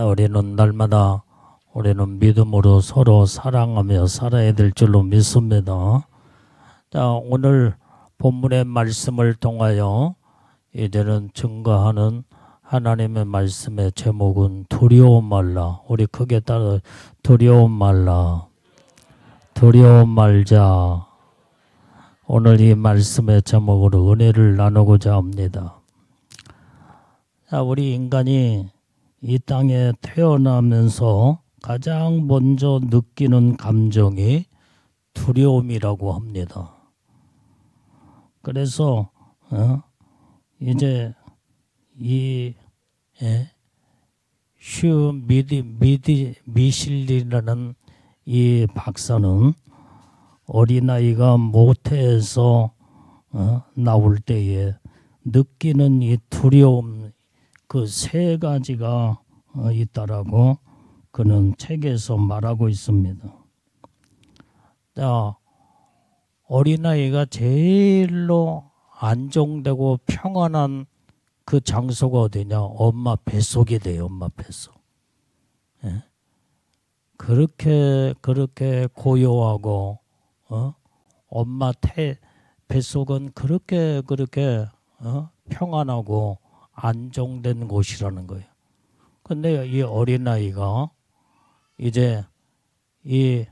우리는 날마다 우리는 믿음으로 서로 사랑하며 살아야 될 줄로 믿습니다. 자, 오늘 본문의 말씀을 통하여 이제는 증거하는 하나님의 말씀의 제목은 두려움 말라. 우리 크게 따라 두려움 말라. 두려움 말자. 오늘 이 말씀의 제목으로 은혜를 나누고자 합니다. 자, 우리 인간이 이 땅에 태어나면서 가장 먼저 느끼는 감정이 두려움이라고 합니다. 그래서 이제 이 슈 미실리라는 이 박사는 어린아이가 모태에서 나올 때에 느끼는 이 두려움, 그 세 가지가 있다라고 그는 책에서 말하고 있습니다. 자, 어린아이가 제일로 안정되고 평안한 그 장소가 어디냐? 엄마 뱃속이 돼요. 엄마 뱃속. 예? 그렇게 고요하고 엄마 뱃속은 그렇게 평안하고 안정된 곳이라는 거예요. 근데 이 어린아이가 이제 이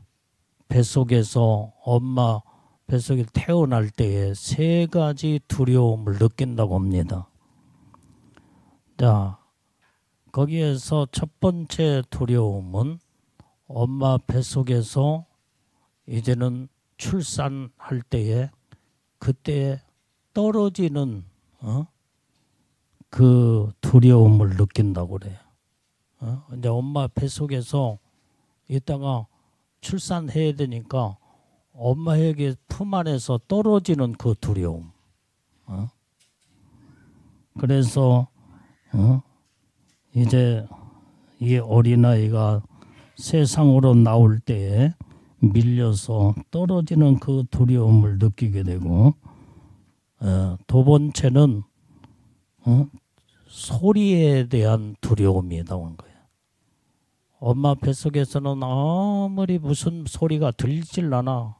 뱃속에서 엄마 뱃속에 태어날 때에 세 가지 두려움을 느낀다고 합니다. 자, 거기에서 첫 번째 두려움은 엄마 뱃속에서 이제는 출산할 때에 그때 떨어지는 그 두려움을 느낀다고 그래요. 이제 엄마 뱃속에서 있다가 출산해야 되니까 엄마에게 품 안에서 떨어지는 그 두려움. 그래서 이제 이 어린아이가 세상으로 나올 때에 밀려서 떨어지는 그 두려움을 느끼게 되고, 두 번째는 소리에 대한 두려움이 나온 거예요. 엄마 뱃속에서는 아무리 무슨 소리가 들리질 않아.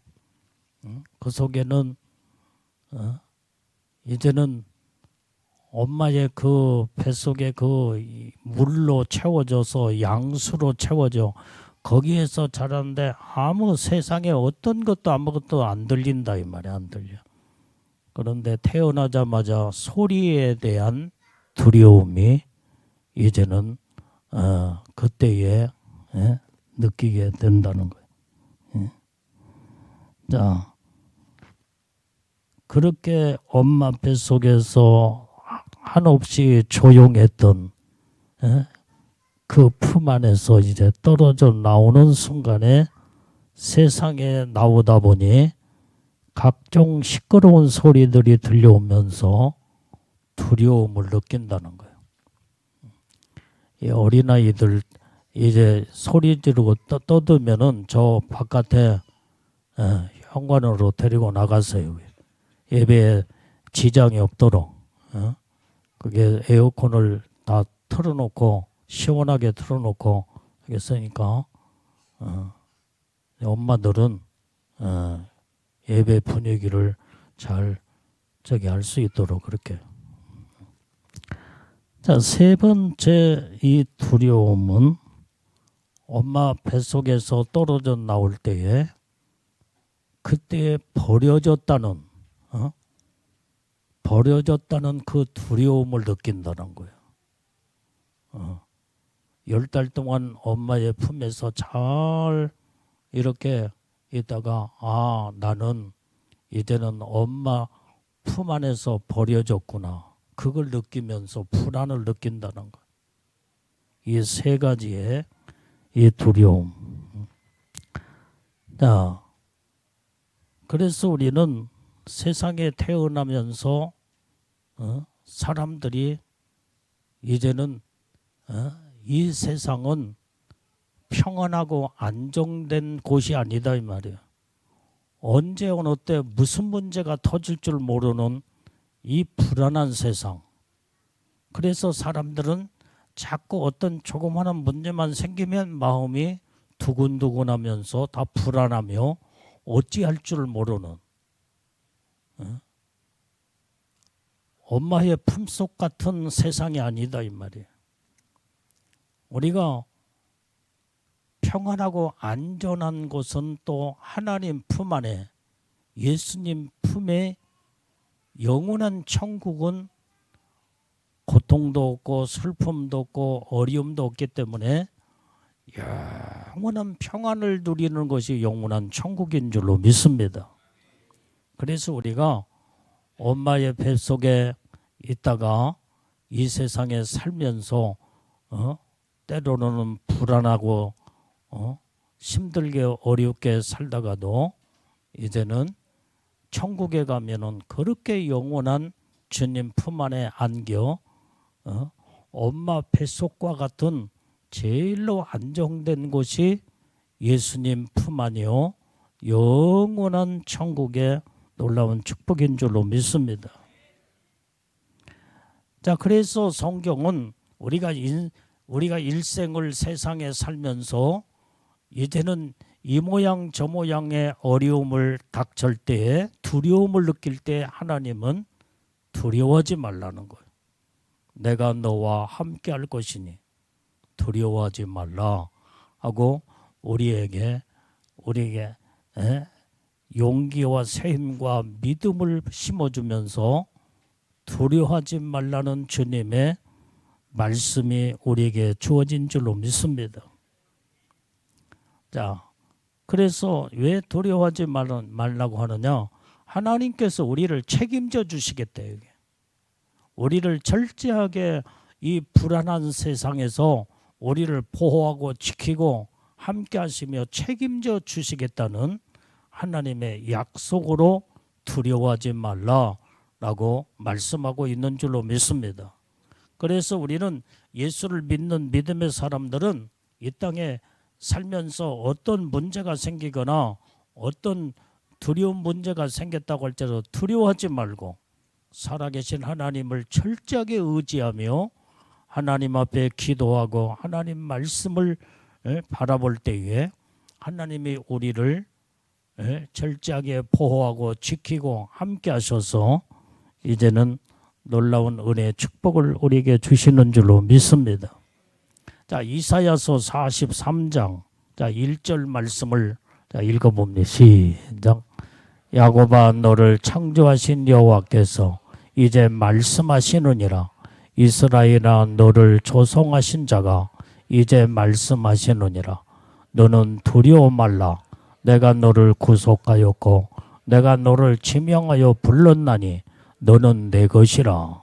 그 속에는 이제는 엄마의 그 뱃속에 그 물로 채워져서 양수로 채워져 거기에서 자라는데 아무 세상에 어떤 것도 아무것도 안 들린다 이 말이야. 안 들려. 그런데 태어나자마자 소리에 대한 두려움이 이제는 그때에 느끼게 된다는 거예요. 자, 그렇게 엄마 뱃속에서 한없이 조용했던 그 품 안에서 이제 떨어져 나오는 순간에 세상에 나오다 보니 각종 시끄러운 소리들이 들려오면서 두려움을 느낀다는 거예요. 이 어린아이들 이제 소리 지르고 떠들면은 저 바깥에 현관으로 데리고 나갔어요. 예배에 지장이 없도록. 그게 에어컨을 다 틀어놓고 시원하게 틀어놓고 하겠으니까 엄마들은 예배 분위기를 잘 할 수 있도록 그렇게. 자, 세 번째 이 두려움은 엄마 뱃속에서 떨어져 나올 때에 그때에 버려졌다는 그 두려움을 느낀다는 거예요. 10달 동안 엄마의 품에서 잘 이렇게 있다가 나는 이제는 엄마 품 안에서 버려졌구나. 그걸 느끼면서 불안을 느낀다는 거예요. 이 세 가지의 이 두려움. 자, 그래서 우리는 세상에 태어나면서 사람들이 이제는 이 세상은 평안하고 안정된 곳이 아니다 이 말이에요. 언제 어느 때 무슨 문제가 터질 줄 모르는 이 불안한 세상. 그래서 사람들은 자꾸 어떤 조그마한 문제만 생기면 마음이 두근두근하면서 다 불안하며 어찌할 줄 모르는 엄마의 품속 같은 세상이 아니다 이 말이에요. 우리가 평안하고 안전한 곳은 또 하나님 품 안에 예수님 품에 영원한 천국은 고통도 없고 슬픔도 없고 어려움도 없기 때문에 영원한 평안을 누리는 것이 영원한 천국인 줄로 믿습니다. 그래서 우리가 엄마의 뱃속에 있다가 이 세상에 살면서 때로는 불안하고 힘들게 어렵게 살다가도 이제는 천국에 가면은 그렇게 영원한 주님 품 안에 안겨 엄마 뱃속과 같은 제일로 안정된 곳이 예수님 품 안이요 영원한 천국의 놀라운 축복인 줄로 믿습니다. 자, 그래서 성경은 우리가 일생을 세상에 살면서 이제는 이 모양 저 모양의 어려움을 닥칠 때에 두려움을 느낄 때 하나님은 두려워하지 말라는 거예요. 내가 너와 함께 할 것이니 두려워하지 말라 하고 우리에게 용기와 새 힘과 믿음을 심어주면서 두려워하지 말라는 주님의 말씀이 우리에게 주어진 줄로 믿습니다. 자, 그래서 왜 두려워하지 말라고 하느냐? 하나님께서 우리를 책임져 주시겠대요. 우리를 철저하게 이 불안한 세상에서 우리를 보호하고 지키고 함께 하시며 책임져 주시겠다는 하나님의 약속으로 두려워하지 말라라고 말씀하고 있는 줄로 믿습니다. 그래서 우리는 예수를 믿는 믿음의 사람들은 이 땅에 살면서 어떤 문제가 생기거나 어떤 두려운 문제가 생겼다고 할지라도 두려워하지 말고 살아계신 하나님을 철저하게 의지하며 하나님 앞에 기도하고 하나님 말씀을 바라볼 때에 하나님이 우리를 철저하게 보호하고 지키고 함께 하셔서 이제는 놀라운 은혜의 축복을 우리에게 주시는 줄로 믿습니다. 자, 이사야서 43장 1절 말씀을 읽어봅니다. 시작. 야곱아, 너를 창조하신 여호와께서 이제 말씀하시느니라. 이스라엘아, 너를 조성하신 자가 이제 말씀하시느니라. 너는 두려워 말라. 내가 너를 구속하였고 내가 너를 지명하여 불렀나니 너는 내 것이라.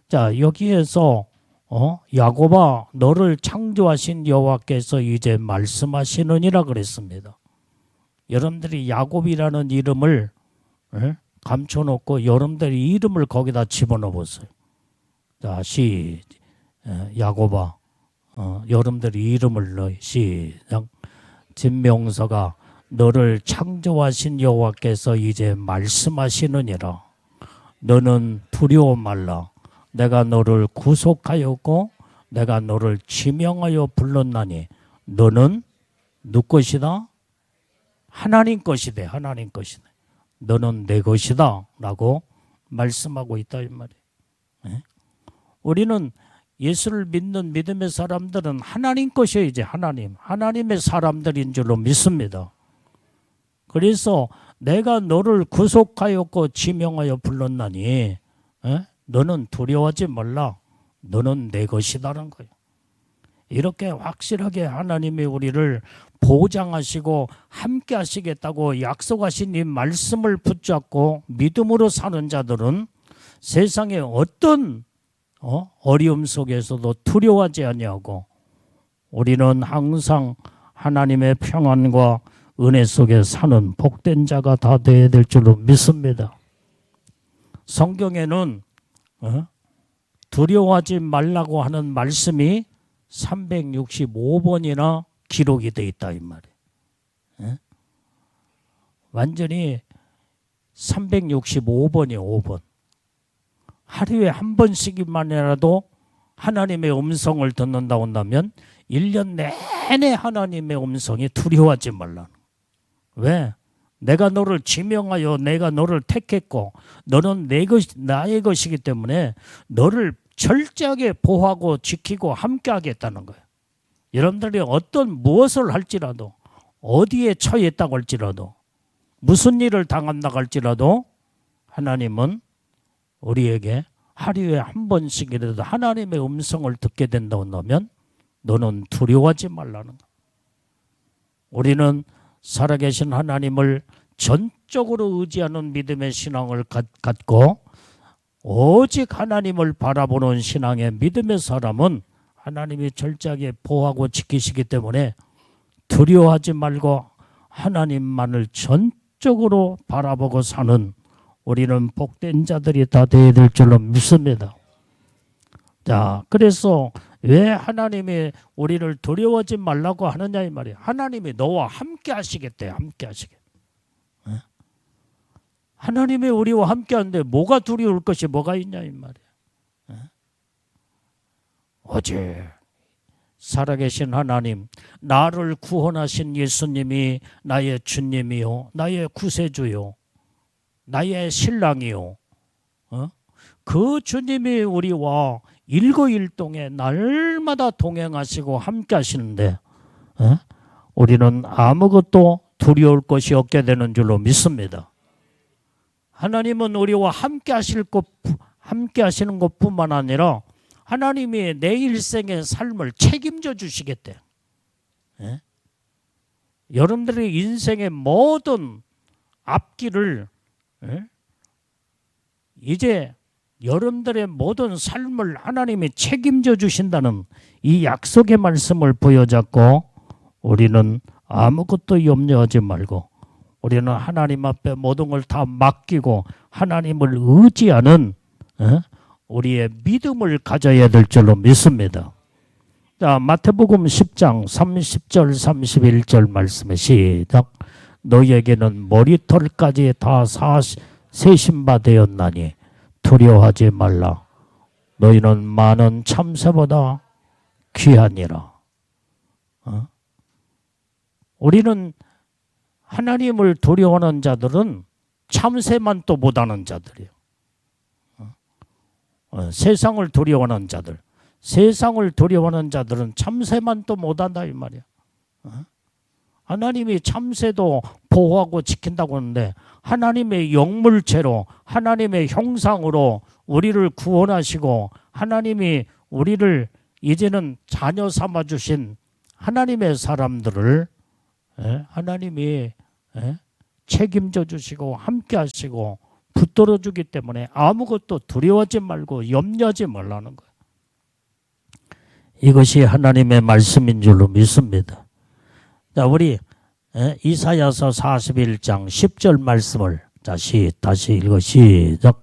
자, 여기에서 야곱아, 너를 창조하신 여호와께서 이제 말씀하시느니라 그랬습니다. 여러분들이 야곱이라는 이름을 감춰놓고 여러분들이 이름을 거기다 집어넣어 보세요. 자, 야곱아, 여러분들이 이름을 넣어. 시작. 진명서가 너를 창조하신 여호와께서 이제 말씀하시느니라. 너는 두려워 말라. 내가 너를 구속하였고 내가 너를 지명하여 불렀나니 너는 누구 것이다? 하나님 것이다. 하나님 것이다. 너는 내 것이다 라고 말씀하고 있다 이 말이에요. 우리는 예수를 믿는 믿음의 사람들은 하나님 것이에요. 이제 하나님의 사람들인 줄로 믿습니다. 그래서 내가 너를 구속하였고 지명하여 불렀나니 너는 두려워하지 말라. 너는 내 것이다라는 거예요. 이렇게 확실하게 하나님이 우리를 보장하시고 함께 하시겠다고 약속하신 이 말씀을 붙잡고 믿음으로 사는 자들은 세상의 어떤 어려움 속에서도 두려워하지 아니하고 우리는 항상 하나님의 평안과 은혜 속에 사는 복된 자가 다 되어야 될 줄로 믿습니다. 성경에는 두려워하지 말라고 하는 말씀이 365번이나 기록이 되어 있다 이 말이에요. 완전히 365번이에요. 5번. 하루에 한 번씩만이라도 하나님의 음성을 듣는다고 한다면 1년 내내 하나님의 음성이 두려워하지 말라. 왜? 내가 너를 지명하여 내가 너를 택했고 너는 나의 것이기 때문에 너를 철저하게 보호하고 지키고 함께 하겠다는 거예요. 여러분들이 무엇을 할지라도 어디에 처해 있다고 할지라도 무슨 일을 당한다고 할지라도 하나님은 우리에게 하루에 한 번씩이라도 하나님의 음성을 듣게 된다고 한다면 너는 두려워하지 말라는 거예요. 우리는 살아계신 하나님을 전적으로 의지하는 믿음의 신앙을 갖고 오직 하나님을 바라보는 신앙의 믿음의 사람은 하나님이 철저하게 보호하고 지키시기 때문에 두려워하지 말고 하나님만을 전적으로 바라보고 사는 우리는 복된 자들이 다 되어야 될 줄로 믿습니다. 자, 그래서 왜 하나님이 우리를 두려워하지 말라고 하느냐 이 말이에요. 하나님이 너와 함께 하시겠대. 함께 하시겠대. 하나님이 우리와 함께 하는데 뭐가 두려울 것이 뭐가 있냐 이 말이에요. 오직 살아계신 하나님, 나를 구원하신 예수님이 나의 주님이요 나의 구세주요 나의 신랑이요 그 주님이 우리와 일거일동에 날마다 동행하시고 함께 하시는데 우리는 아무것도 두려울 것이 없게 되는 줄로 믿습니다. 하나님은 우리와 함께 하시는 것뿐만 아니라 하나님이 내 일생의 삶을 책임져 주시겠대. 여러분들의 인생의 모든 앞길을 이제 여러분들의 모든 삶을 하나님이 책임져 주신다는 이 약속의 말씀을 부여잡고 우리는 아무것도 염려하지 말고 우리는 하나님 앞에 모든 걸 다 맡기고 하나님을 의지하는 우리의 믿음을 가져야 될 줄로 믿습니다. 자, 마태복음 10장 30절 31절 말씀에 시작. 너에게는 머리털까지 다 세신 바 되었나니 두려워하지 말라. 너희는 많은 참새보다 귀하니라. 우리는 하나님을 두려워하는 자들은 참새만 또 못하는 자들이에요. 세상을 두려워하는 자들, 세상을 두려워하는 자들은 참새만 또 못한다 이 말이야. 하나님이 참새도 보호하고 지킨다고 하는데 하나님의 영물체로 하나님의 형상으로 우리를 구원하시고 하나님이 우리를 이제는 자녀 삼아 주신 하나님의 사람들을 하나님이 책임져 주시고 함께 하시고 붙들어 주기 때문에 아무것도 두려워하지 말고 염려하지 말라는 거예요. 이것이 하나님의 말씀인 줄로 믿습니다. 자, 우리 이사야서 41장 10절 말씀을 다시 읽어 시작.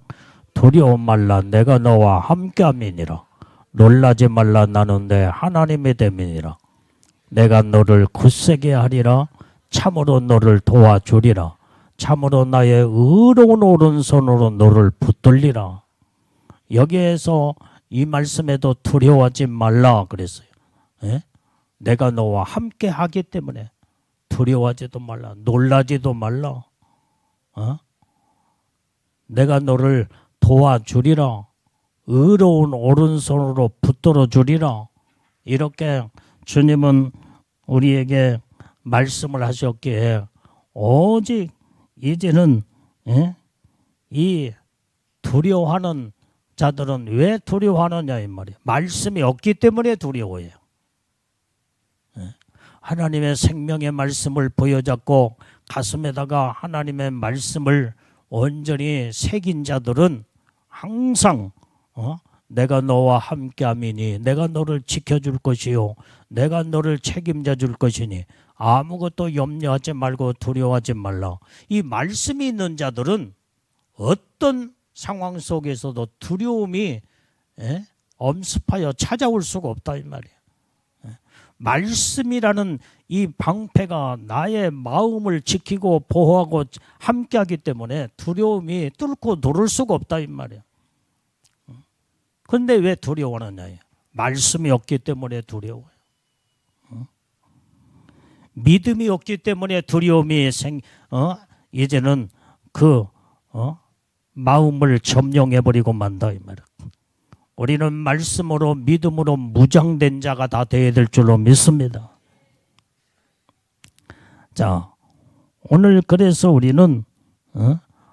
두려워 말라 내가 너와 함께함이니라. 놀라지 말라 나는 내 하나님의 됨이니라. 내가 너를 굳세게 하리라. 참으로 너를 도와주리라. 참으로 나의 의로운 오른손으로 너를 붙들리라. 여기에서 이 말씀에도 두려워하지 말라 그랬어요. 내가 너와 함께 하기 때문에 두려워하지도 말라. 놀라지도 말라. 내가 너를 도와주리라. 의로운 오른손으로 붙들어 주리라. 이렇게 주님은 우리에게 말씀을 하셨기에 오직 이제는 이 두려워하는 자들은 왜 두려워하느냐 이 말이에요. 말씀이 없기 때문에 두려워해요. 하나님의 생명의 말씀을 보여잡고 가슴에다가 하나님의 말씀을 온전히 새긴 자들은 항상 내가 너와 함께함이니 내가 너를 지켜줄 것이요 내가 너를 책임져 줄 것이니 아무것도 염려하지 말고 두려워하지 말라. 이 말씀이 있는 자들은 어떤 상황 속에서도 두려움이 엄습하여 찾아올 수가 없다 이 말이에요. 말씀이라는 이 방패가 나의 마음을 지키고 보호하고 함께하기 때문에 두려움이 뚫고 누를 수가 없다 이 말이에요. 그런데 왜 두려워하느냐? 말씀이 없기 때문에 두려워요. 믿음이 없기 때문에 두려움이 이제는 마음을 점령해버리고 만다 이 말이야. 우리는 말씀으로 믿음으로 무장된 자가 다 되어야 될 줄로 믿습니다. 자, 오늘 그래서 우리는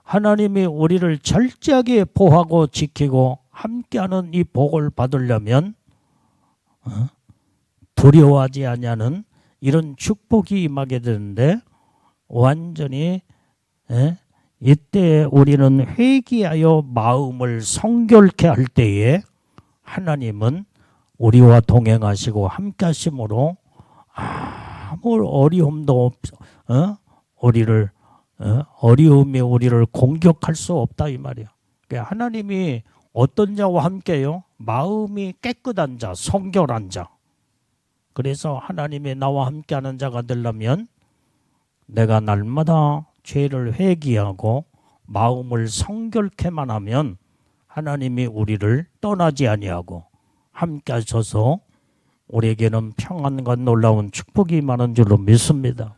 하나님이 우리를 철저하게 보호하고 지키고 함께하는 이 복을 받으려면 두려워하지 아니하는 이런 축복이 임하게 되는데 완전히 이때 우리는 회개하여 마음을 성결케 할 때에 하나님은 우리와 동행하시고 함께 하심으로 아무 어려움도 어려움이 우리를 공격할 수 없다 이 말이야. 그러니까 하나님이 어떤 자와 함께요? 마음이 깨끗한 자, 성결한 자. 그래서 하나님이 나와 함께하는 자가 되려면 내가 날마다 죄를 회개하고 마음을 성결케만 하면 하나님이 우리를 떠나지 아니하고 함께 하셔서 우리에게는 평안과 놀라운 축복이 많은 줄로 믿습니다.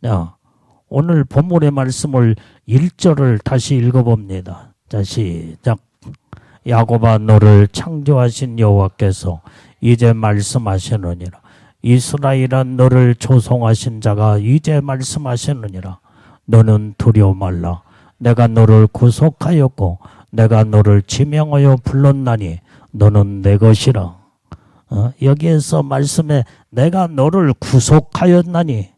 자, 오늘 본문의 말씀을 1절을 다시 읽어봅니다. 자, 시작. 야곱아 너를 창조하신 여호와께서 이제 말씀하시느니라. 이스라엘아 너를 조성하신 자가 이제 말씀하시느니라. 너는 두려워 말라. 내가 너를 구속하였고 내가 너를 지명하여 불렀나니 너는 내 것이라. 여기에서 말씀에 내가 너를 구속하였나니.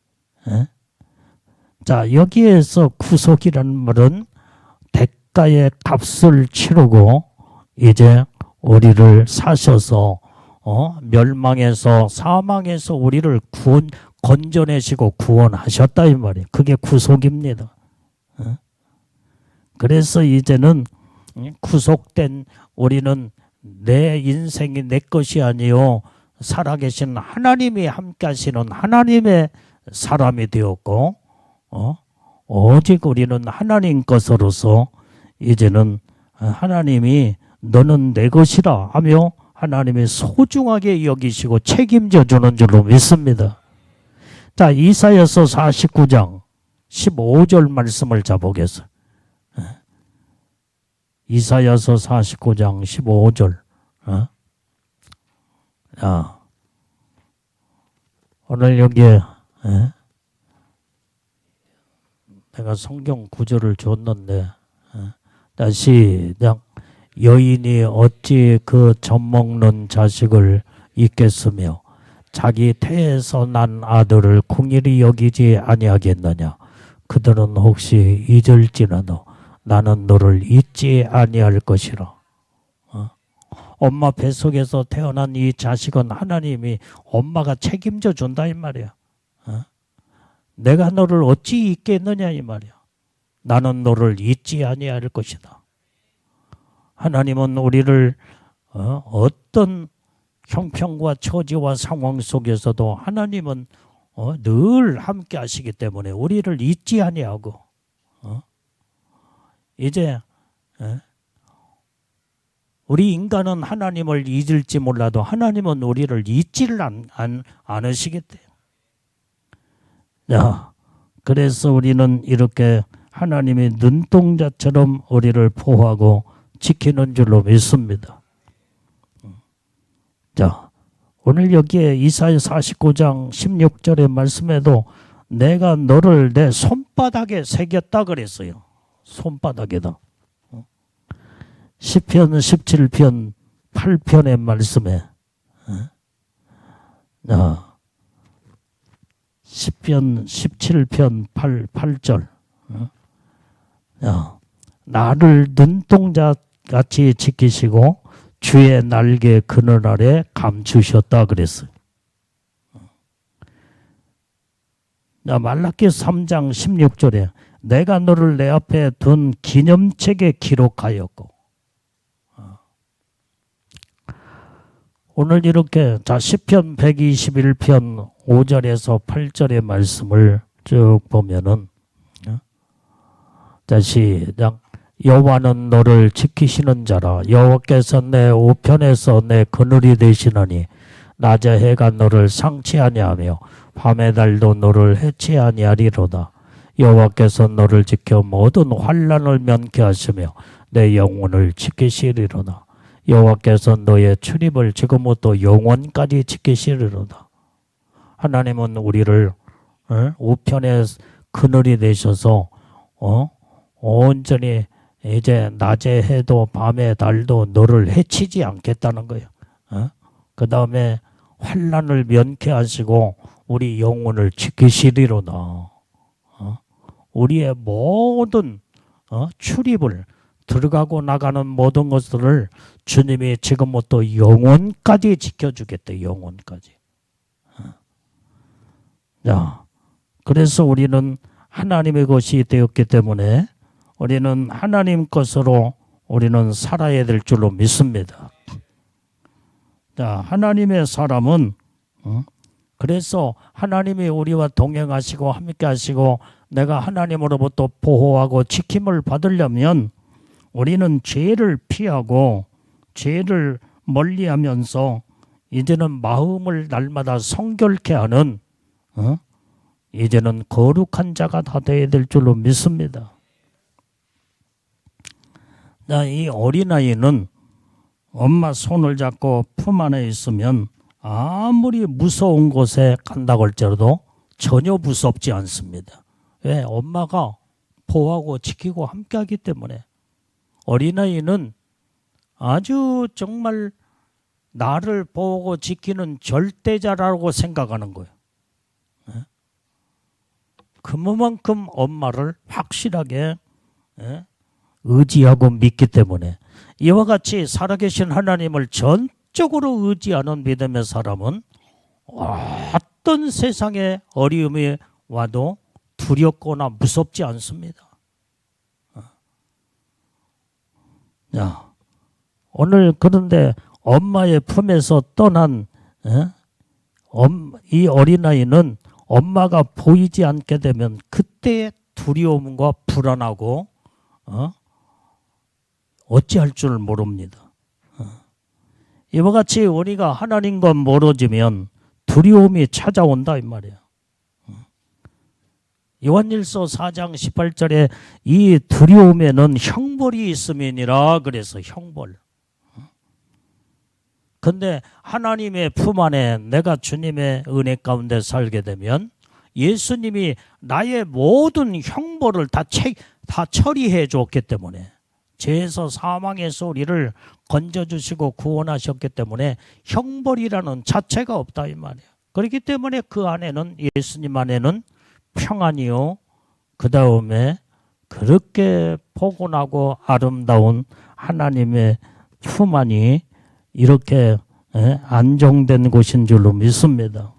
자, 여기에서 구속이라는 말은 대가의 값을 치르고 이제 우리를 사셔서 멸망에서 사망에서 우리를 건져내시고 구원하셨다 이 말이에요. 그게 구속입니다. 그래서 이제는 구속된 우리는 내 인생이 내 것이 아니요 살아계신 하나님이 함께 하시는 하나님의 사람이 되었고 오직 우리는 하나님 것으로서 이제는 하나님이 너는 내 것이라 하며 하나님이 소중하게 여기시고 책임져 주는 줄로 믿습니다. 자, 이사야서 49장 15절 말씀을 잡아보겠어요. 이사야서 49장 15절. 오늘 여기에 내가 성경 구절을 줬는데 다시 여인이 어찌 그 젖먹는 자식을 잊겠으며 자기 태에서 난 아들을 궁일이 여기지 아니하겠느냐. 그들은 혹시 잊을지라도 나는 너를 잊지 아니할 것이라. 엄마 뱃속에서 태어난 이 자식은 하나님이 엄마가 책임져 준다 이 말이야. 내가 너를 어찌 잊겠느냐 이 말이야. 나는 너를 잊지 아니할 것이다. 하나님은 우리를 어떤 형편과 처지와 상황 속에서도 하나님은 늘 함께 하시기 때문에 우리를 잊지 아니하고 이제 우리 인간은 하나님을 잊을지 몰라도 하나님은 우리를 잊지를 않으시겠대요. 자, 그래서 우리는 이렇게 하나님이 눈동자처럼 우리를 보호하고 지키는 줄로 믿습니다. 자, 오늘 여기에 이사야 49장 16절의 말씀에도 내가 너를 내 손바닥에 새겼다 그랬어요. 손바닥에다. 시편 17편 8편의 말씀에 시편 17편 8절 나를 눈동자같이 지키시고 주의 날개 그늘 아래 감추셨다 그랬어요. 말라기 3장 16절에 내가 너를 내 앞에 둔 기념책에 기록하였고 오늘 이렇게 시편 121편 5절에서 8절의 말씀을 쭉 보면은 시작. 여호와는 너를 지키시는 자라. 여호와께서 내 우편에서 내 그늘이 되시느니 낮에 해가 너를 상치 아니하며 밤의 달도 너를 해치 아니하리로다. 여호와께서 너를 지켜 모든 환난을 면케 하시며 내 영혼을 지키시리로다. 여호와께서 너의 출입을 지금부터 영원까지 지키시리로다. 하나님은 우리를 우편의 그늘이 되셔서 온전히 이제 낮에 해도 밤에 달도 너를 해치지 않겠다는 거예요. 그 다음에 환난을 면케하시고 우리 영혼을 지키시리로다. 우리의 모든 출입을 들어가고 나가는 모든 것들을 주님이 지금부터 영원까지 지켜주겠대. 영원까지. 자, 그래서 우리는 하나님의 것이 되었기 때문에 우리는 하나님 것으로 우리는 살아야 될 줄로 믿습니다. 자, 하나님의 사람은 그래서 하나님이 우리와 동행하시고 함께 하시고 내가 하나님으로부터 보호하고 지킴을 받으려면 우리는 죄를 피하고 죄를 멀리하면서 이제는 마음을 날마다 성결케 하는 이제는 거룩한 자가 다 되어야 될 줄로 믿습니다. 자, 이 어린아이는 엄마 손을 잡고 품 안에 있으면 아무리 무서운 곳에 간다고 할지라도 전혀 무섭지 않습니다. 왜? 엄마가 보호하고 지키고 함께하기 때문에. 어린아이는 아주 정말 나를 보호하고 지키는 절대자라고 생각하는 거예요. 그만큼 엄마를 확실하게 의지하고 믿기 때문에 이와 같이 살아계신 하나님을 전적으로 의지하는 믿음의 사람은 어떤 세상의 어려움이 와도 두렵거나 무섭지 않습니다. 자, 오늘 그런데 엄마의 품에서 떠난 이 어린아이는 엄마가 보이지 않게 되면 그때의 두려움과 불안하고 어찌할 줄 모릅니다. 이와 같이 우리가 하나님과 멀어지면 두려움이 찾아온다 이 말이에요. 요한일서 4장 18절에 이 두려움에는 형벌이 있음이니라 그래서 형벌. 근데 하나님의 품 안에 내가 주님의 은혜 가운데 살게 되면 예수님이 나의 모든 형벌을 다 처리해 줬기 때문에 죄에서 사망에서 우리를 건져주시고 구원하셨기 때문에 형벌이라는 자체가 없다 이 말이에요. 그렇기 때문에 그 안에는 예수님 안에는 평안이요. 그 다음에 그렇게 포근하고 아름다운 하나님의 품 안이 이렇게 안정된 곳인 줄로 믿습니다.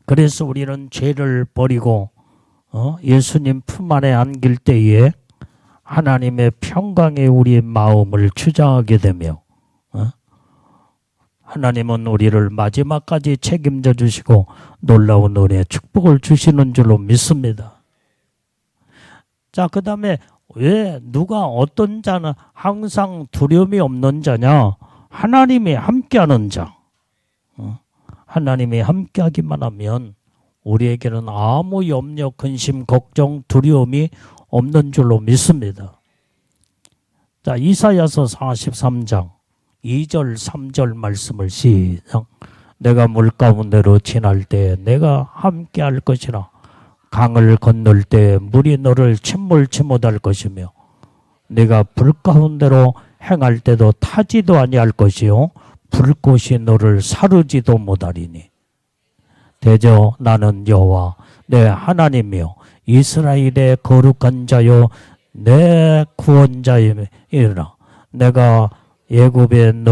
그래서 우리는 죄를 버리고 예수님 품 안에 안길 때에 하나님의 평강에 우리의 마음을 주장하게 되며 하나님은 우리를 마지막까지 책임져 주시고 놀라운 은혜 축복을 주시는 줄로 믿습니다. 자, 그 다음에 왜 누가 어떤 자는 항상 두려움이 없는 자냐? 하나님이 함께하는 자. 하나님이 함께하기만 하면 우리에게는 아무 염려, 근심, 걱정, 두려움이 없는 줄로 믿습니다. 자, 이사야서 43장 2절 3절 말씀을 시작. 내가 물 가운데로 지날 때 내가 함께할 것이라. 강을 건널 때 물이 너를 침몰치 못할 것이며 내가 불 가운데로 행할 때도 타지도 아니할 것이요 불꽃이 너를 사르지도 못하리니 대저 나는 여호와 내 하나님이요 이스라엘의 거룩한 자요 내 구원자이라. 내가 애굽을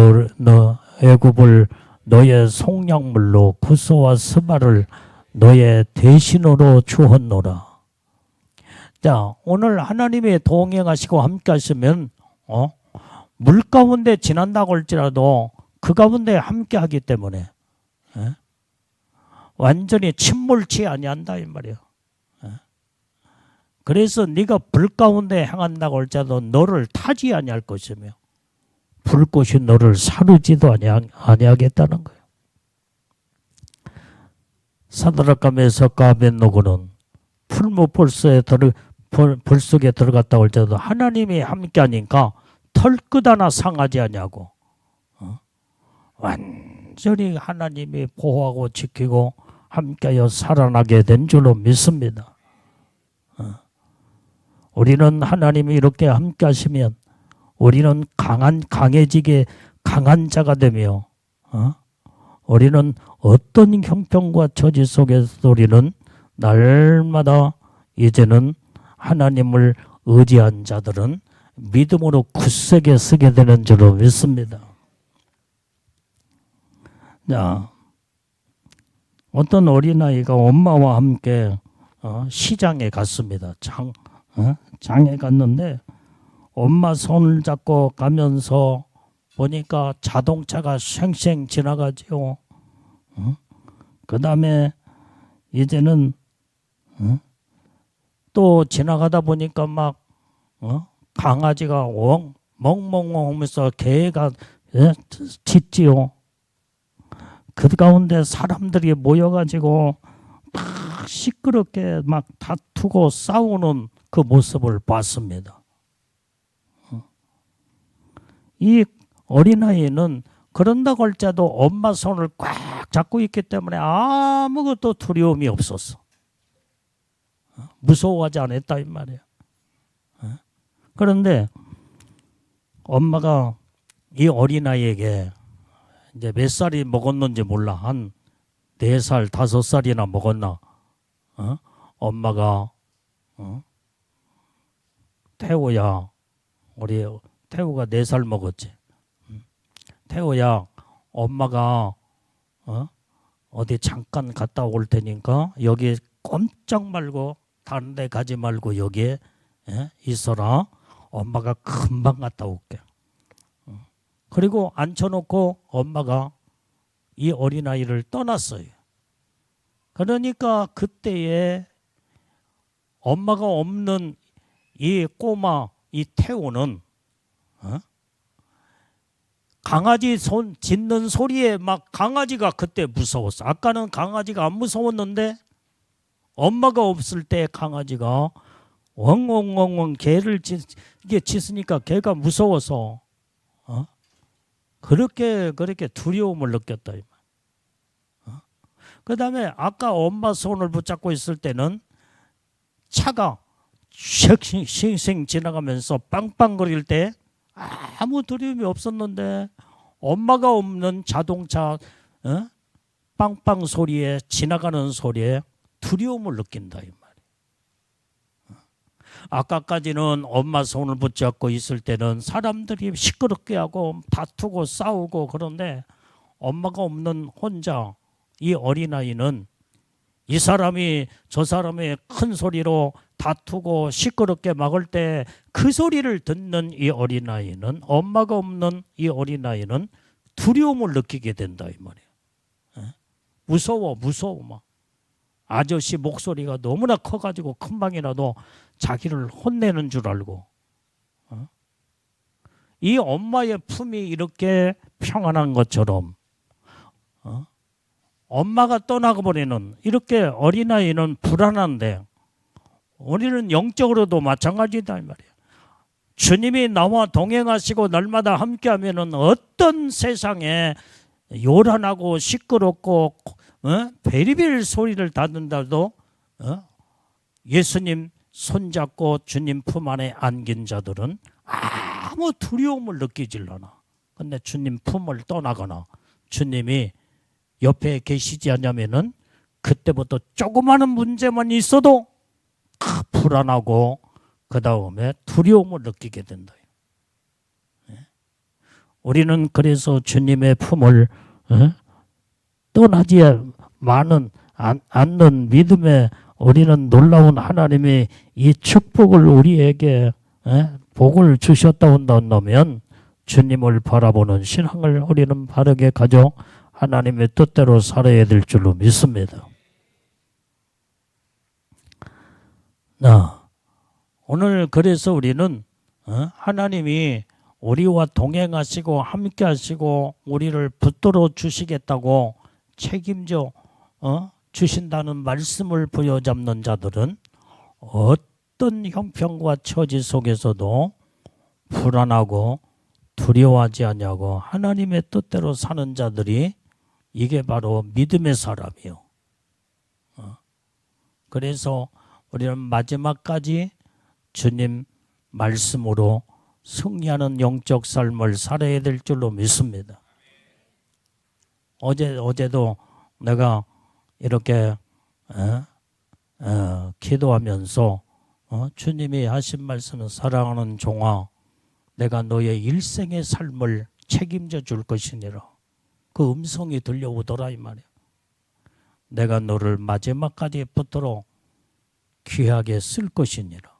너의 속량물로 구소와 스바를 너의 대신으로 주었노라. 자, 오늘 하나님이 동행하시고 함께 하시면 물 가운데 지난다고 할지라도 그 가운데 함께 하기 때문에 완전히 침몰치 아니한다 이 말이에요. 그래서 네가 불 가운데 행한다고 할지라도 너를 타지 아니할 것이며 불꽃이 너를 사르지도 아니하겠다는 거예요. 사드락과 메삭과 아벳노고는 불 속에 들어갔다고 할지라도 하나님이 함께하니까 털끝 하나 상하지 아니하고 완전히 하나님이 보호하고 지키고 함께하여 살아나게 된 줄로 믿습니다. 우리는 하나님이 이렇게 함께하시면 우리는 강해지게 강한 자가 되며 우리는 어떤 형편과 처지 속에서 우리는 날마다 이제는 하나님을 의지한 자들은 믿음으로 굳세게 서게 되는 줄로 믿습니다. 자, 어떤 어린아이가 엄마와 함께 시장에 갔습니다. 장에 갔는데 엄마 손을 잡고 가면서 보니까 자동차가 쉥쉥 지나가지요. 그 다음에 이제는 또 지나가다 보니까 막 강아지가 멍멍멍 하면서 개가 짖지요. 그 가운데 사람들이 모여가지고 막 시끄럽게 막 다투고 싸우는 그 모습을 봤습니다. 이 어린아이는 그런다고 할지라도 엄마 손을 꽉 잡고 있기 때문에 아무것도 두려움이 없었어. 무서워하지 않았다 이 말이에요. 그런데 엄마가 이 어린아이에게 이제 몇 살이 먹었는지 몰라. 한 4살, 5살이나 먹었나. 엄마가 태호야, 우리 태호가 4살 먹었지. 태호야, 엄마가 어디 잠깐 갔다 올 테니까 여기 꼼짝 말고 다른 데 가지 말고 여기에 있어라. 엄마가 금방 갔다 올게. 그리고 앉혀놓고 엄마가 이 어린아이를 떠났어요. 그러니까 그때에 엄마가 없는 이 꼬마, 이 태호는 강아지 손 짖는 소리에 막 강아지가 그때 무서웠어. 아까는 강아지가 안 무서웠는데 엄마가 없을 때 강아지가 엉엉엉엉 개를 이게 짖으니까 개가 무서워서 그렇게 두려움을 느꼈다. 그 다음에 아까 엄마 손을 붙잡고 있을 때는 차가 싱싱 지나가면서 빵빵거릴 때 아무 두려움이 없었는데 엄마가 없는 자동차 빵빵 소리에 지나가는 소리에 두려움을 느낀다 이 말이에요. 아까까지는 엄마 손을 붙잡고 있을 때는 사람들이 시끄럽게 하고 다투고 싸우고 그런데 엄마가 없는 혼자 이 어린아이는 이 사람이 저 사람의 큰 소리로 다투고 시끄럽게 막을 때 그 소리를 듣는 이 어린아이는 엄마가 없는 이 어린아이는 두려움을 느끼게 된다 이 말이에요. 무서워 막 아저씨 목소리가 너무나 커가지고 금방이라도 자기를 혼내는 줄 알고 이 엄마의 품이 이렇게 평안한 것처럼 엄마가 떠나가 버리는 이렇게 어린아이는 불안한데 우리는 영적으로도 마찬가지다 이 말이에요. 주님이 나와 동행하시고 날마다 함께하면은 어떤 세상에 요란하고 시끄럽고 베리벨 소리를 듣는다도 예수님 손잡고 주님 품 안에 안긴 자들은 아무 두려움을 느끼질 않아. 근데 주님 품을 떠나거나 주님이 옆에 계시지 않냐면은 그때부터 조그마한 문제만 있어도 불안하고 그 다음에 두려움을 느끼게 된다. 우리는 그래서 주님의 품을 떠나지 않는 믿음에 우리는 놀라운 하나님이 이 축복을 우리에게 복을 주셨다 한다면 주님을 바라보는 신앙을 우리는 바르게 가져 하나님의 뜻대로 살아야 될 줄로 믿습니다. 오늘 그래서 우리는 하나님이 우리와 동행하시고 함께 하시고 우리를 붙들어 주시겠다고 책임져 주신다는 말씀을 부여잡는 자들은 어떤 형편과 처지 속에서도 불안하고 두려워하지 아니하고 하나님의 뜻대로 사는 자들이 이게 바로 믿음의 사람이요. 그래서 우리는 마지막까지 주님 말씀으로 승리하는 영적 삶을 살아야 될 줄로 믿습니다. 어제도 내가 이렇게 기도하면서 주님이 하신 말씀은 사랑하는 종아 내가 너의 일생의 삶을 책임져 줄 것이니라. 그 음성이 들려오더라 이 말이야. 내가 너를 마지막까지 붙들어 귀하게 쓸 것이니라.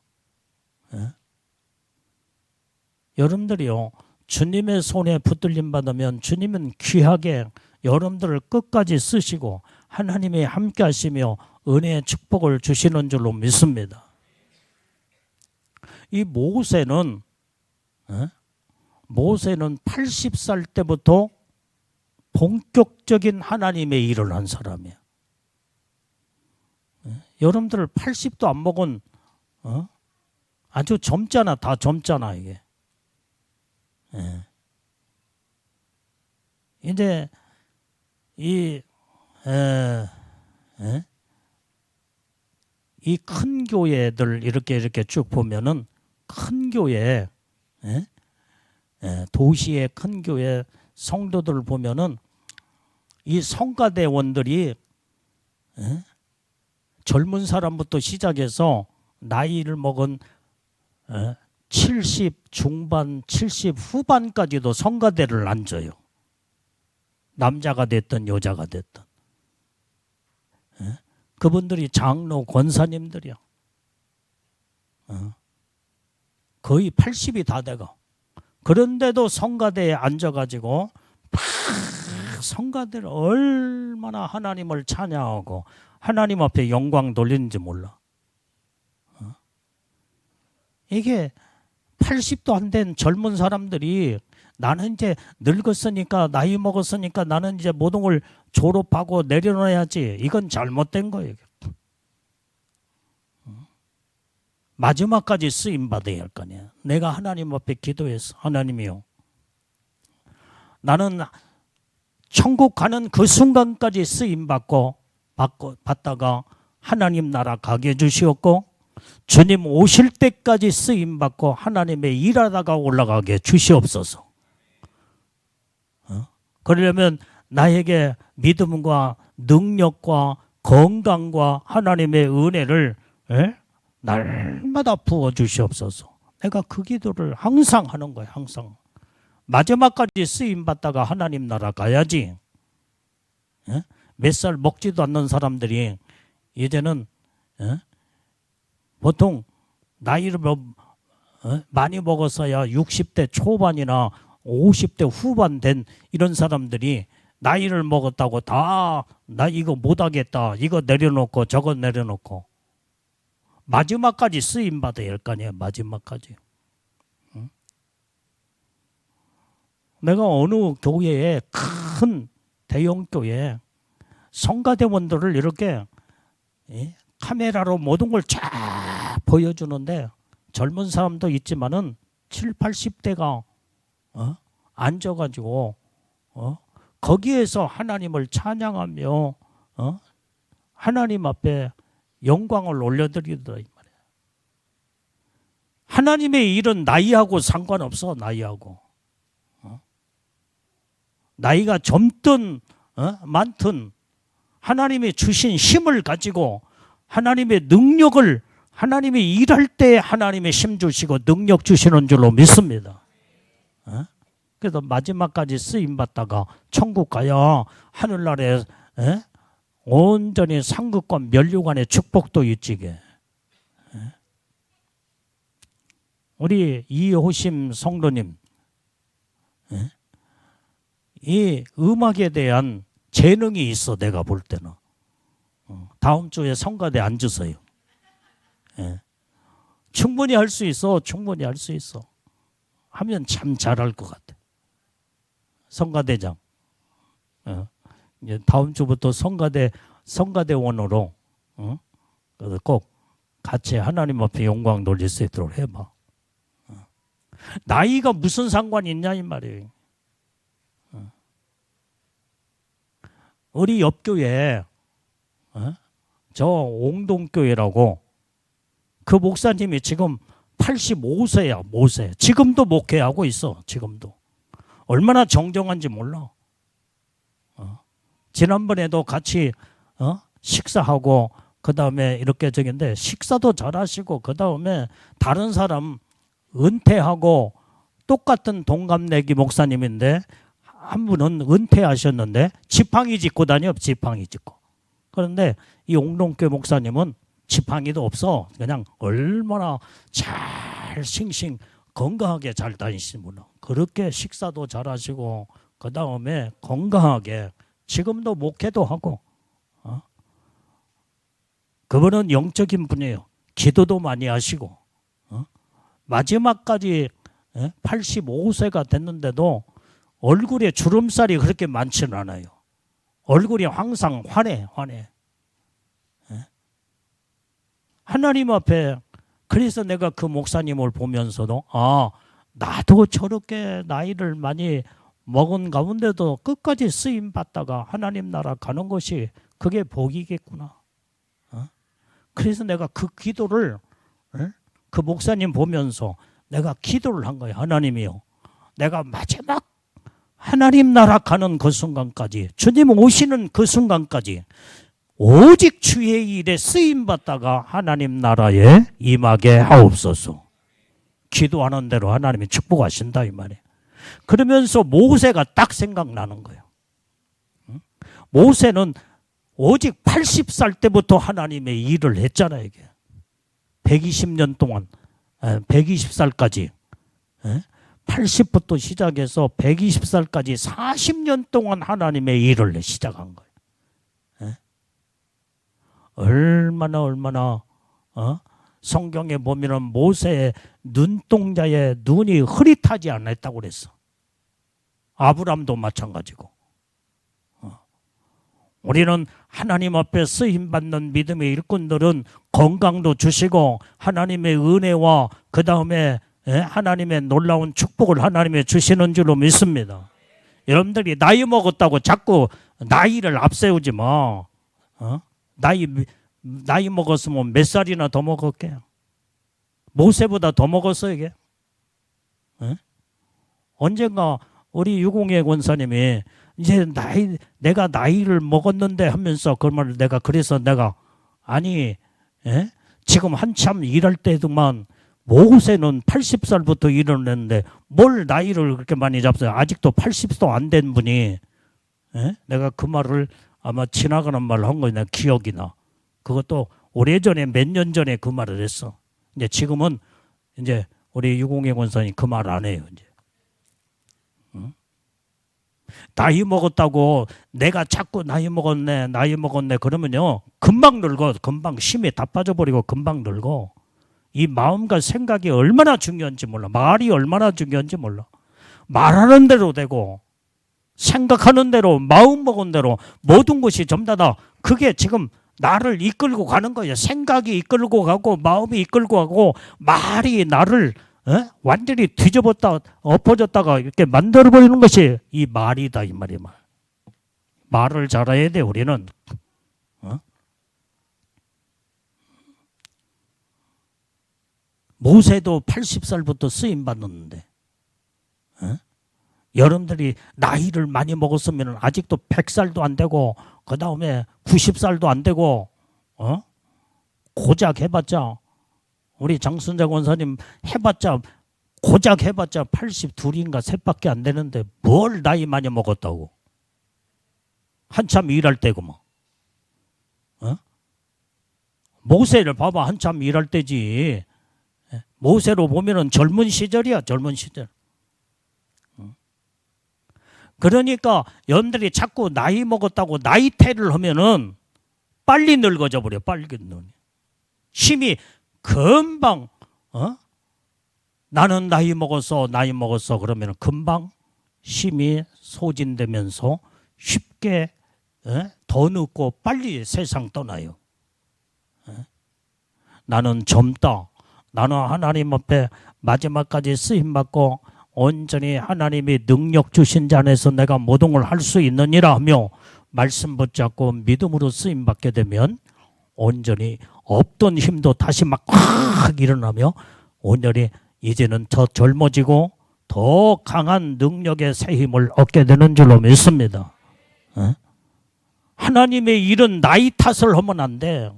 여러분들이요 주님의 손에 붙들림 받으면 주님은 귀하게 여러분들을 끝까지 쓰시고 하나님이 함께 하시며 은혜의 축복을 주시는 줄로 믿습니다. 이 모세는 80살 때부터 본격적인 하나님의 일을 한 사람이야. 여러분들 80도 안 먹은 아주 젊잖아. 다 젊잖아 이게. 이제 이 큰 교회들 이렇게 쭉 보면은 큰 교회, 도시의 큰 교회 성도들 보면은 이 성가대원들이 젊은 사람부터 시작해서 나이를 먹은 70 중반, 70 후반까지도 성가대를 앉아요. 남자가 됐든 여자가 됐든. 그분들이 장로, 권사님들이야. 거의 80이 다 돼가. 그런데도 성가대에 앉아가지고 성가대를 얼마나 하나님을 찬양하고 하나님 앞에 영광 돌리는지 몰라. 이게 80도 안 된 젊은 사람들이 나는 이제 늙었으니까 나이 먹었으니까 나는 이제 모든 걸 졸업하고 내려놔야지. 이건 잘못된 거예요. 마지막까지 쓰임 받아야 할 거 아니야. 내가 하나님 앞에 기도해서 하나님이요. 나는 천국 가는 그 순간까지 쓰임 받다가 하나님 나라 가게 해주시었고 주님 오실 때까지 쓰임 받고 하나님의 일하다가 올라가게 주시옵소서. 그러려면 나에게 믿음과 능력과 건강과 하나님의 은혜를 날마다 부어 주시옵소서. 내가 그 기도를 항상 하는 거야. 항상. 마지막까지 쓰임 받다가 하나님 나라 가야지. 몇 살 먹지도 않는 사람들이 이제는 보통 나이를 많이 먹어서야 60대 초반이나 50대 후반 된 이런 사람들이 나이를 먹었다고 다 나 이거 못하겠다. 이거 내려놓고 저거 내려놓고 마지막까지 쓰임 받아야 할 거 아니에요. 마지막까지. 내가 어느 교회에 큰 대형 교회 성가대원들을 이렇게 카메라로 모든 걸 쫙 보여주는데 젊은 사람도 있지만은 7, 80대가 앉아가지고 거기에서 하나님을 찬양하며 하나님 앞에 영광을 올려드리더라 이 말이야. 하나님의 일은 나이하고 상관없어. 나이하고 나이가 젊든 많든 하나님이 주신 힘을 가지고 하나님의 능력을 하나님이 일할 때 하나님의 힘 주시고 능력 주시는 줄로 믿습니다. 그래서 마지막까지 쓰임받다가 천국 가야 하늘나라에 온전히 상급과 면류관의 축복도 있지. 우리 이호심 성도님 이 음악에 대한 재능이 있어. 내가 볼 때는 다음 주에 성가대 앉으세요. 충분히 할 수 있어. 충분히 할 수 있어. 하면 참 잘할 것 같아. 성가대장. 이제 다음 주부터 성가대원으로 그래서 꼭 같이 하나님 앞에 영광 돌릴 수 있도록 해봐. 나이가 무슨 상관이 있냐 이 말이에요. 우리 옆교회 저 옹동교회라고 그 목사님이 지금 85세야. 모세. 지금도 목회하고 있어. 지금도. 얼마나 정정한지 몰라. 지난번에도 같이 식사하고 그 다음에 이렇게 저긴데 식사도 잘하시고 그 다음에 다른 사람 은퇴하고 똑같은 동갑내기 목사님인데 한 분은 은퇴하셨는데 지팡이 짚고 다녀. 지팡이 짚고. 그런데 이 옹동교회 목사님은 지팡이도 없어. 그냥 얼마나 잘 싱싱 건강하게 잘 다니시는 분은 그렇게 식사도 잘하시고 그 다음에 건강하게 지금도 목회도 하고 그분은 영적인 분이에요. 기도도 많이 하시고 마지막까지 85세가 됐는데도 얼굴에 주름살이 그렇게 많지는 않아요. 얼굴이 항상 환해. 하나님 앞에 그래서 내가 그 목사님을 보면서도 나도 저렇게 나이를 많이 먹은 가운데도 끝까지 쓰임 받다가 하나님 나라 가는 것이 그게 복이겠구나. 그래서 내가 그 기도를 그 목사님 보면서 내가 기도를 한 거예요. 하나님이요. 내가 마지막 하나님 나라 가는 그 순간까지 주님 오시는 그 순간까지 오직 주의 일에 쓰임받다가 하나님 나라에 임하게 하옵소서. 기도하는 대로 하나님이 축복하신다 이 말이에요. 그러면서 모세가 딱 생각나는 거예요. 모세는 오직 80살 때부터 하나님의 일을 했잖아요. 이게 120년 동안 120살까지 80부터 시작해서 120살까지 40년 동안 하나님의 일을 시작한 거예요. 얼마나 성경에 보면은 모세의 눈동자에 눈이 흐릿하지 않았다고 그랬어. 아브람도 마찬가지고. 우리는 하나님 앞에 쓰임받는 믿음의 일꾼들은 건강도 주시고 하나님의 은혜와 그 다음에 하나님의 놀라운 축복을 하나님이 주시는 줄로 믿습니다. 여러분들이 나이 먹었다고 자꾸 나이를 앞세우지 마. 나이 먹었으면 몇 살이나 더 먹었게요. 모세보다 더 먹었어 이게. 언젠가 우리 유공의 권사님이 이제 내가 나이를 먹었는데 하면서 그 말을 그래서 내가 지금 한참 일할 때도만 모세는 80살부터 일을 했는데 뭘 나이를 그렇게 많이 잡어요. 아직도 80도 안 된 분이 내가 그 말을 아마 지나가는 말을 한 거예요. 내가 기억이 나. 그것도 오래전에 몇 년 전에 그 말을 했어. 이제 지금은 이제 우리 유공의 권사님 그 말 안 해요. 이제. 나이 먹었다고 내가 자꾸 나이 먹었네 그러면요 금방 늙어. 금방 심에 다 빠져버리고 금방 늙어. 이 마음과 생각이 얼마나 중요한지 몰라. 말이 얼마나 중요한지 몰라. 말하는 대로 되고 생각하는 대로 마음 먹은 대로 모든 것이 전부 다 그게 지금 나를 이끌고 가는 거예요. 생각이 이끌고 가고 마음이 이끌고 가고 말이 나를 완전히 뒤집었다 엎어졌다가 이렇게 만들어버리는 것이 이 말이다 이 말이야. 말을 잘해야 돼 우리는. 모세도 80살부터 쓰임 받았는데 여러분들이 나이를 많이 먹었으면 아직도 100살도 안 되고 그 다음에 90살도 안 되고 고작 해봤자 우리 장순자 권사님 해봤자 고작 해봤자 82인가 3밖에 안 되는데 뭘 나이 많이 먹었다고. 한참 일할 때고 뭐. 모세를 봐봐. 한참 일할 때지. 모세로 보면은 젊은 시절이야. 젊은 시절. 그러니까 여러분들이 자꾸 나이 먹었다고 나이테를 하면은 빨리 늙어져 버려. 빨리 늙어. 힘이 금방 나는 나이 먹었어 그러면 금방 힘이 소진되면서 쉽게 더 늦고 빨리 세상 떠나요. 나는 젊다. 나는 하나님 앞에 마지막까지 쓰임받고 온전히 하나님이 능력 주신 자 안에서 내가 모든 걸 할 수 있느니라 하며 말씀 붙잡고 믿음으로 쓰임받게 되면 온전히 없던 힘도 다시 막 확 일어나며 온전히 이제는 더 젊어지고 더 강한 능력의 새 힘을 얻게 되는 줄로 믿습니다. 하나님의 일은 나이 탓을 하면 안 돼.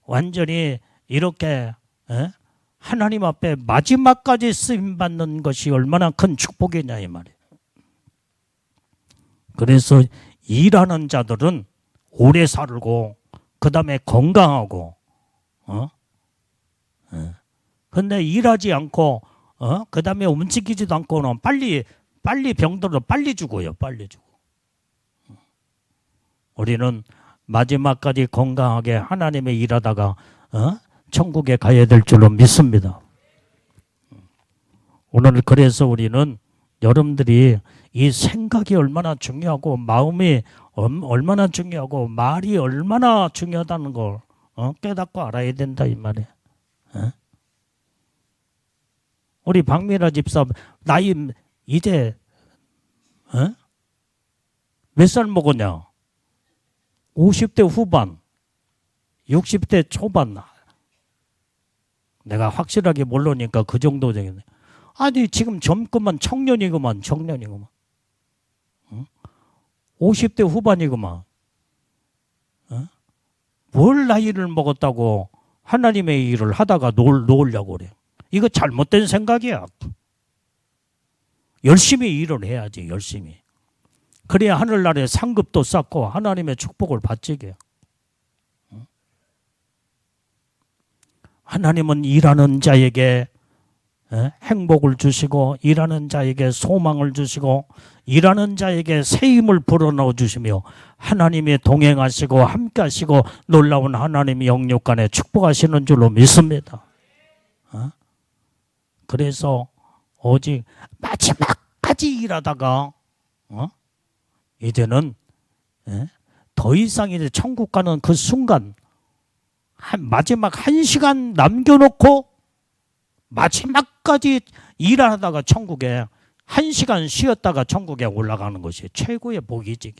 완전히 이렇게 하나님 앞에 마지막까지 쓰임받는 것이 얼마나 큰 축복이냐 이 말이에요. 그래서 일하는 자들은 오래 살고 그 다음에 건강하고 근데 일하지 않고 그 다음에 움직이지도 않고는 빨리 병들어 빨리 죽어요. 빨리 죽어. 우리는 마지막까지 건강하게 하나님의 일하다가 천국에 가야 될 줄로 믿습니다. 오늘 그래서 우리는 여러분들이 이 생각이 얼마나 중요하고 마음이 얼마나 중요하고 말이 얼마나 중요하다는 걸 깨닫고 알아야 된다 이 말이에요. 우리 박미라 집사 나이 이제 몇 살 먹었냐? 50대 후반, 60대 초반. 내가 확실하게 모르니까 그 정도 되겠네. 아니 지금 젊구만 청년이구만. 50대 후반이구만. 뭘 나이를 먹었다고 하나님의 일을 하다가 놓으려고 그래. 이거 잘못된 생각이야. 열심히 일을 해야지. 열심히. 그래야 하늘나라에 상급도 쌓고 하나님의 축복을 받지게. 하나님은 일하는 자에게 행복을 주시고 일하는 자에게 소망을 주시고 일하는 자에게 새 힘을 불어넣어 주시며 하나님이 동행하시고 함께 하시고 놀라운 하나님의 영육간에 축복하시는 줄로 믿습니다. 그래서 오직 마지막까지 일하다가 이제는 더 이상 이제 천국 가는 그 순간 마지막 1시간 남겨놓고 마지막까지 일하다가 천국에 1시간 쉬었다가 천국에 올라가는 것이 최고의 복이지.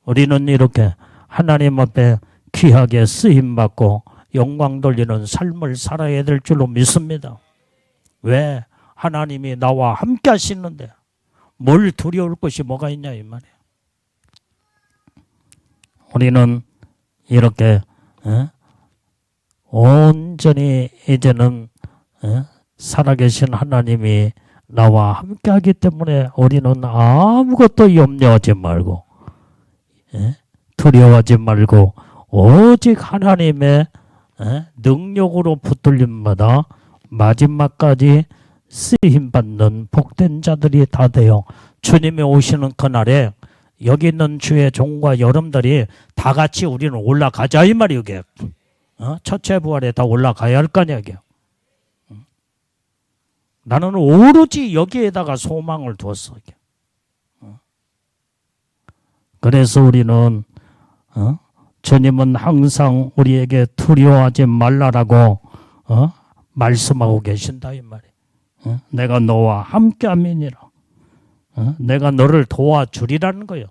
우리는 이렇게 하나님 앞에 귀하게 쓰임받고 영광 돌리는 삶을 살아야 될 줄로 믿습니다. 왜? 하나님이 나와 함께 하시는데 뭘 두려울 것이 뭐가 있냐 이 말이에요. 우리는 이렇게 온전히 이제는 살아계신 하나님이 나와 함께하기 때문에 우리는 아무것도 염려하지 말고 두려워하지 말고 오직 하나님의 능력으로 붙들림마다 마지막까지 쓰임받는 복된 자들이 다 되어 주님이 오시는 그날에 여기 있는 주의 종과 여러분들이 다 같이 우리는 올라가자 이 말이에요. 이게 첫째 부활에 다 올라가야 할 거냐 이게. 나는 오로지 여기에다가 소망을 두었어. 이게. 그래서 우리는 주님은 항상 우리에게 두려워하지 말라라고 말씀하고 계신다 이 말이에요. 내가 너와 함께함이니라. 내가 너를 도와주리라는 거예요.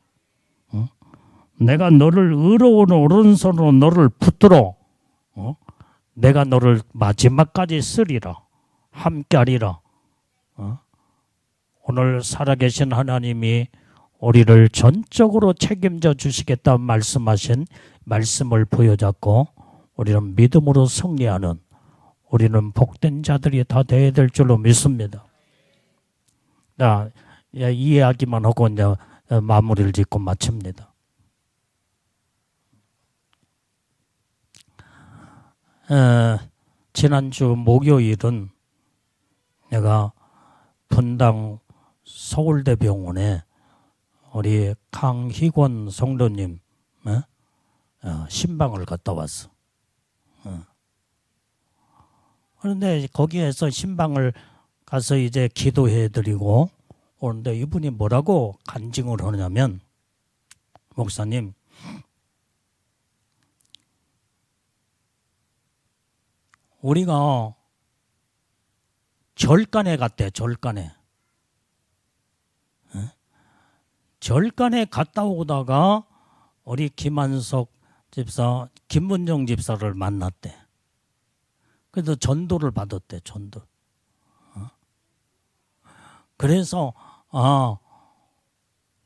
내가 너를 의로운 오른손으로 너를 붙들어 내가 너를 마지막까지 쓰리라. 함께하리라. 오늘 살아계신 하나님이 우리를 전적으로 책임져 주시겠다 말씀하신 말씀을 부여잡고 우리는 믿음으로 승리하는 우리는 복된 자들이 다 되어야 될 줄로 믿습니다. 자, 이 이야기만 하고 이제 마무리를 짓고 마칩니다. 지난주 목요일은 내가 분당 서울대병원에 우리 강희권 성도님 신방을 갔다 왔어. 그런데 거기에서 신방을 가서 이제 기도해드리고 오는데 이분이 뭐라고 간증을 하냐면, 목사님, 우리가 절간에 갔대. 절간에 갔다 오다가 우리 김한석 집사, 김문정 집사를 만났대. 그래서 전도를 받았대. 전도. 그래서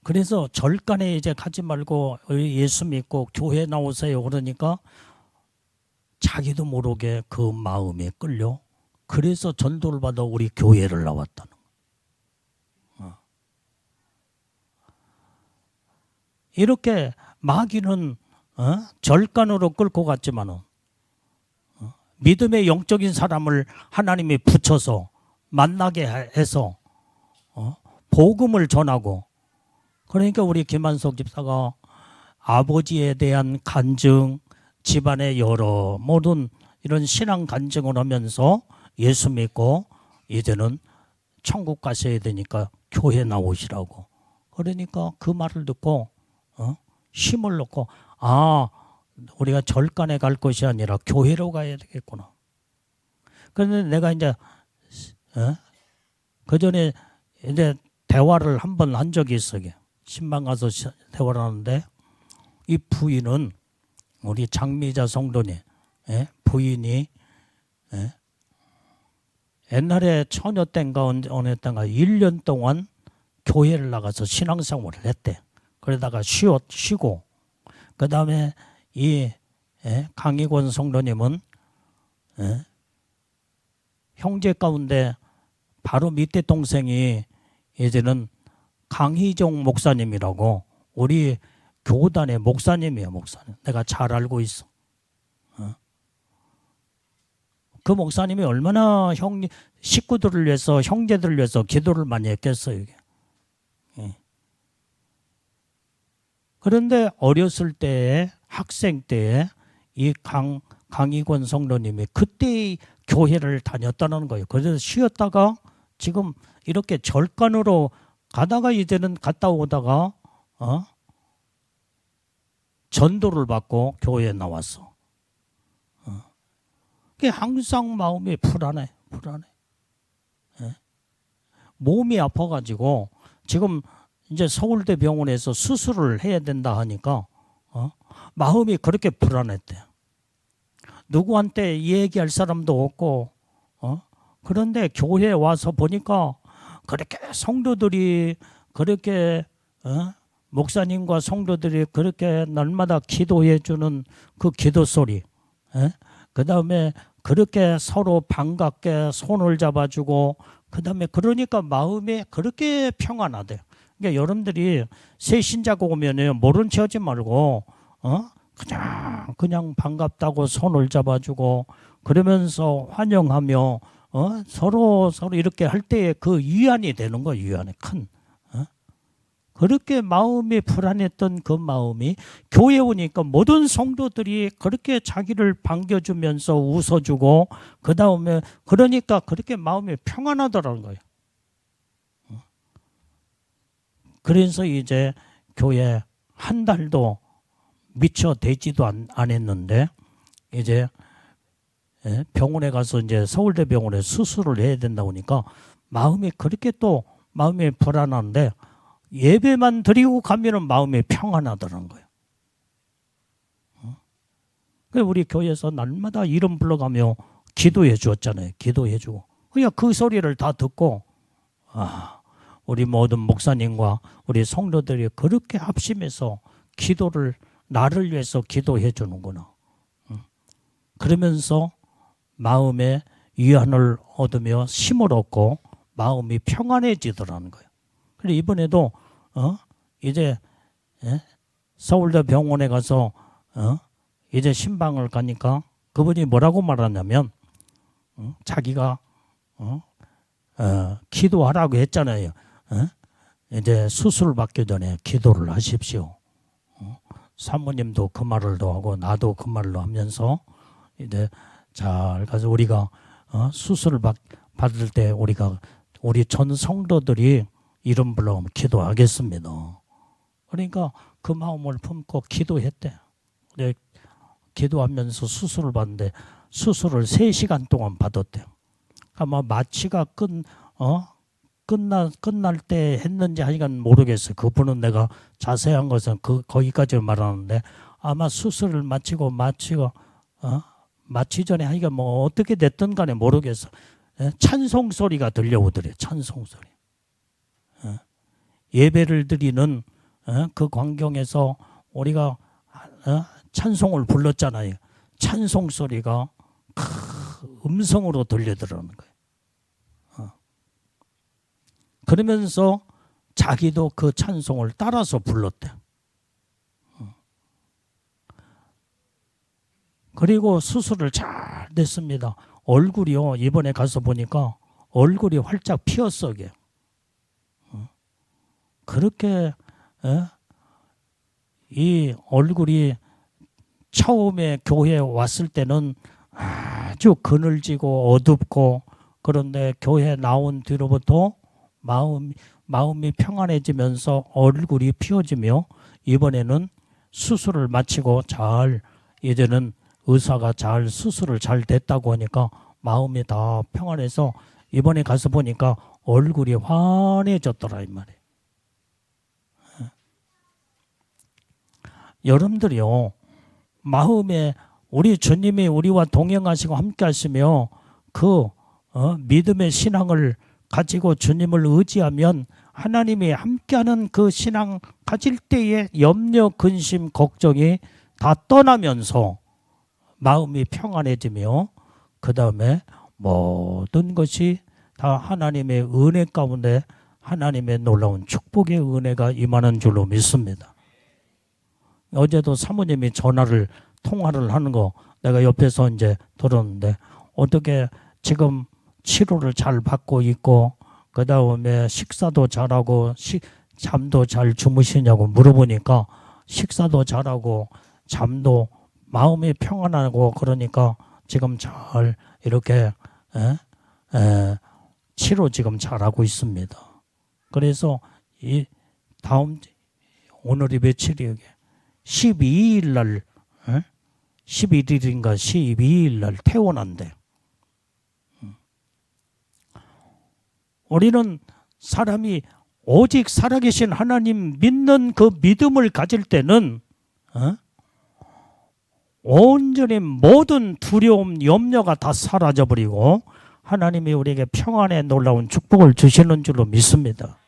그래서 절간에 이제 가지 말고 예수 믿고 교회 나오세요 그러니까 자기도 모르게 그 마음에 끌려. 그래서 전도를 받아 우리 교회를 나왔다는 거야. 이렇게 마귀는 절간으로 끌고 갔지만은 믿음의 영적인 사람을 하나님이 붙여서 만나게 해서 복음을 전하고, 그러니까 우리 김한석 집사가 아버지에 대한 간증, 집안의 여러 모든 이런 신앙 간증을 하면서 예수 믿고 이제는 천국 가셔야 되니까 교회 나오시라고. 그러니까 그 말을 듣고 힘을 넣고 우리가 절간에 갈 것이 아니라 교회로 가야 되겠구나. 그런데 내가 이제 그 전에 이제 대화를 한 번 한 적이 있어요. 신방 가서 대화를 하는데 이 부인은 우리 장미자 성도님 부인이 옛날에 처녀 땐가 어느 땐가 1년 동안 교회를 나가서 신앙생활을 했대. 그러다가 쉬고 그 다음에 이 강희권 성도님은 형제 가운데 바로 밑에 동생이 이제는 강희종 목사님이라고 우리 교단의 목사님이에요. 목사님. 내가 잘 알고 있어. 그 목사님이 얼마나 식구들을 위해서, 형제들을 위해서 기도를 많이 했겠어요. 이게. 그런데 어렸을 때에, 학생 때에 이 강희권 성도님이 그때 교회를 다녔다는 거예요. 그래서 쉬었다가 지금 이렇게 절간으로 가다가 이제는 갔다 오다가 전도를 받고 교회에 나왔어. 그게 항상 마음이 불안해. 몸이 아파가지고 지금 이제 서울대 병원에서 수술을 해야 된다 하니까 마음이 그렇게 불안했대. 누구한테 얘기할 사람도 없고 그런데 교회에 와서 보니까 그렇게 성도들이 그렇게 목사님과 성도들이 그렇게 날마다 기도해 주는 그 기도 소리, 그 다음에 그렇게 서로 반갑게 손을 잡아주고, 그 다음에 그러니까 마음이 그렇게 평안하대. 그러니까 여러분들이 새 신자고 오면은 모른 체 하지 말고 그냥 반갑다고 손을 잡아주고 그러면서 환영하며 서로 이렇게 할 때에 그 위안이 되는 거예요. 위안이 큰. 그렇게 마음이 불안했던 그 마음이 교회에 오니까 모든 성도들이 그렇게 자기를 반겨주면서 웃어주고 그 다음에 그러니까 그렇게 마음이 평안하더라는 거예요. 그래서 이제 교회 한 달도 미처 되지도 않았는데 이제 병원에 가서 이제 서울대 병원에 수술을 해야 된다 보니까 마음이 그렇게 또 마음이 불안한데 예배만 드리고 가면은 마음이 평안하더라는 거예요. 그래서 우리 교회에서 날마다 이름 불러가며 기도해 주었잖아요. 기도해 주고. 그냥 그 소리를 다 듣고 우리 모든 목사님과 우리 성도들이 그렇게 합심해서 기도를 나를 위해서 기도해 주는구나. 그러면서 마음에 위안을 얻으며 힘을 얻고 마음이 평안해지더라는 거예요. 그래서 이번에도 이제 서울대 병원에 가서 이제 신방을 가니까 그분이 뭐라고 말하냐면 자기가 기도하라고 했잖아요. 이제 수술 받기 전에 기도를 하십시오. 사모님도 그 말을도 하고 나도 그 말로 하면서 이제 잘 가서 우리가 수술을 받을 때 우리 전 성도들이 이름 불러 기도하겠습니다. 그러니까 그 마음을 품고 기도했대. 네, 기도하면서 수술을 받는데 수술을 3시간 동안 받았대요. 아마 마취가 끝날 때 했는지 하여간 모르겠어요. 그분은 내가 자세한 것은 거기까지 말하는데 아마 수술을 마치고 마취 전에 하여간 뭐 어떻게 됐든 간에 모르겠어. 찬송 소리가 들려오더래. 찬송 소리. 예배를 드리는 그 광경에서 우리가 찬송을 불렀잖아요. 찬송 소리가 음성으로 들려들어오는 거예요. 그러면서 자기도 그 찬송을 따라서 불렀대. 그리고 수술을 잘 됐습니다. 얼굴이요, 이번에 가서 보니까 얼굴이 활짝 피었어. 이게. 그렇게 이 얼굴이 처음에 교회에 왔을 때는 아주 그늘지고 어둡고, 그런데 교회에 나온 뒤로부터 마음이 평안해지면서 얼굴이 피어지며, 이번에는 수술을 마치고 이제는 의사가 수술을 잘 됐다고 하니까 마음이 다 평안해서 이번에 가서 보니까 얼굴이 환해졌더라 이 말이에요. 여러분들이요, 마음에 우리 주님이 우리와 동행하시고 함께 하시며 믿음의 신앙을 가지고 주님을 의지하면 하나님이 함께하는 그 신앙 가질 때의 염려, 근심, 걱정이 다 떠나면서 마음이 평안해지며, 그 다음에 모든 것이 다 하나님의 은혜 가운데 하나님의 놀라운 축복의 은혜가 임하는 줄로 믿습니다. 어제도 사모님이 통화를 하는 거 내가 옆에서 이제 들었는데, 어떻게 지금 치료를 잘 받고 있고, 그 다음에 식사도 잘하고 잠도 잘 주무시냐고 물어보니까 식사도 잘하고 잠도 마음이 평안하고, 그러니까 지금 잘 이렇게 치료 지금 잘하고 있습니다. 그래서 이 오늘이 며칠이에요? 12일 날 11일인가 12일 날 퇴원한대. 우리는 사람이 오직 살아계신 하나님 믿는 그 믿음을 가질 때는 온전히 모든 두려움, 염려가 다 사라져버리고 하나님이 우리에게 평안의 놀라운 축복을 주시는 줄로 믿습니다.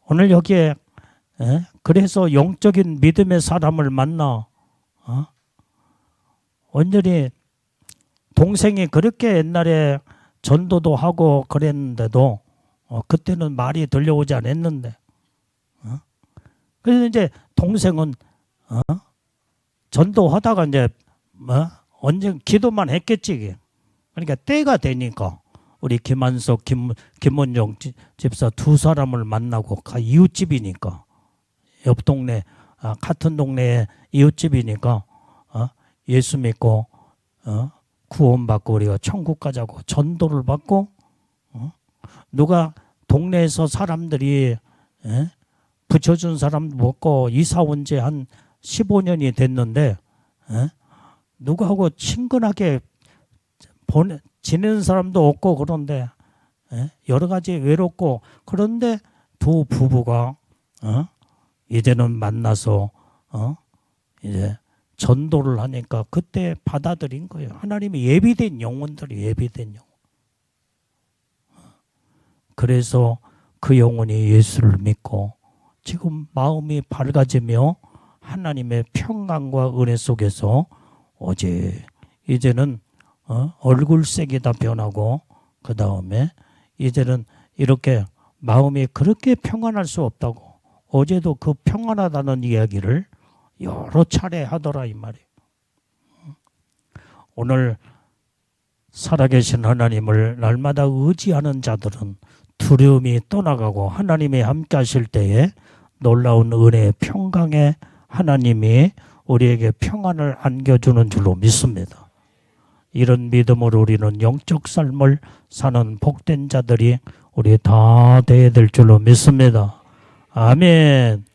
오늘 여기에 그래서 영적인 믿음의 사람을 만나 완전히 동생이 그렇게 옛날에 전도도 하고 그랬는데도 그때는 말이 들려오지 않았는데, 그래서 이제 동생은 전도하다가 이제 언제 기도만 했겠지. 그러니까 때가 되니까 우리 김한석, 김원정 집사 두 사람을 만나고, 이웃집이니까 옆 동네 같은 동네에 이웃집이니까 예수 믿고 구원받고 우리가 천국 가자고 전도를 받고, 누가 동네에서 사람들이 붙여준 사람도 없고 이사 온 지 한 15년이 됐는데 누구하고 친근하게 지내는 사람도 없고, 그런데 여러 가지 외롭고, 그런데 두 부부가 이제는 만나서 이제 전도를 하니까 그때 받아들인 거예요. 하나님이 예비된 영혼들이 예비된 영혼. 그래서 그 영혼이 예수를 믿고 지금 마음이 밝아지며 하나님의 평강과 은혜 속에서 이제는 얼굴색이 다 변하고, 그 다음에 이제는 이렇게 마음이 그렇게 평안할 수 없다고 어제도 그 평안하다는 이야기를 여러 차례 하더라 이 말이에요. 오늘 살아계신 하나님을 날마다 의지하는 자들은 두려움이 떠나가고 하나님이 함께 하실 때에 놀라운 은혜의 평강의 하나님이 우리에게 평안을 안겨주는 줄로 믿습니다. 이런 믿음으로 우리는 영적 삶을 사는 복된 자들이 우리 다 되어야 될 줄로 믿습니다. 아멘.